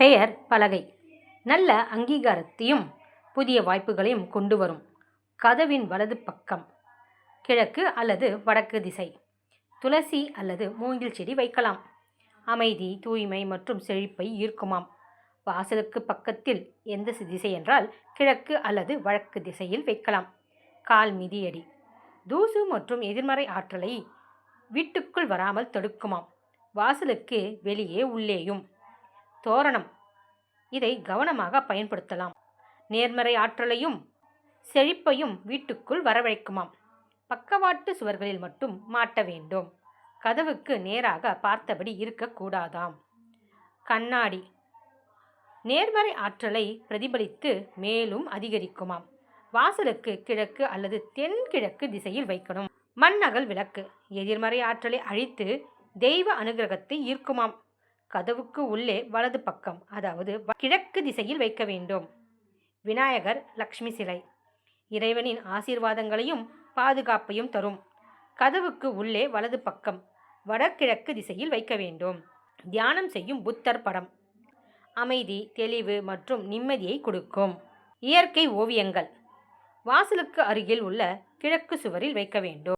பெயர் பலகை நல்ல அங்கீகாரத்தையும் புதிய வாய்ப்புகளையும் கொண்டு வரும். கதவின் வலது பக்கம் கிழக்கு அல்லது வடக்கு திசை. துளசி அல்லது மூங்கில் செடி வைக்கலாம். அமைதி, தூய்மை மற்றும் செழிப்பை ஈர்க்குமாம். வாசலுக்கு பக்கத்தில் எந்த திசை என்றால் கிழக்கு அல்லது வடக்கு திசையில் வைக்கலாம். கால் மிதியடி தூசு மற்றும் எதிர்மறை ஆற்றலை வீட்டுக்குள் வராமல் தடுக்குமாம். வாசலுக்கு வெளியே உள்ளேயும். தோரணம் இதை கவனமாக பயன்படுத்தலாம். நேர்மறை ஆற்றலையும் செழிப்பையும் வீட்டுக்குள் வரவழைக்குமாம். பக்கவாட்டு சுவர்களில் மட்டும் மாட்ட வேண்டும். கதவுக்கு நேராக பார்த்தபடி இருக்கக்கூடாதாம். கண்ணாடி நேர்மறை ஆற்றலை பிரதிபலித்து மேலும் அதிகரிக்குமாம். வாசலுக்கு கிழக்கு அல்லது தென்கிழக்கு திசையில் வைக்கணும். மண்ணகல் விளக்கு எதிர்மறை ஆற்றலை அழித்து தெய்வ அனுகிரகத்தை ஈர்க்குமாம். கதவுக்கு உள்ளே வலது பக்கம் அதாவது கிழக்கு திசையில் வைக்க வேண்டும். விநாயகர் லக்ஷ்மி சிலை இறைவனின் ஆசீர்வாதங்களையும் பாதுகாப்பையும் தரும். கதவுக்கு உள்ளே வலது பக்கம் வடகிழக்கு திசையில் வைக்க வேண்டும். தியானம் செய்யும் புத்தர் படம் அமைதி, தெளிவு மற்றும் நிம்மதியை கொடுக்கும். இயற்கை ஓவியங்கள் வாசலுக்கு அருகில் உள்ள கிழக்கு சுவரில் வைக்க வேண்டும்.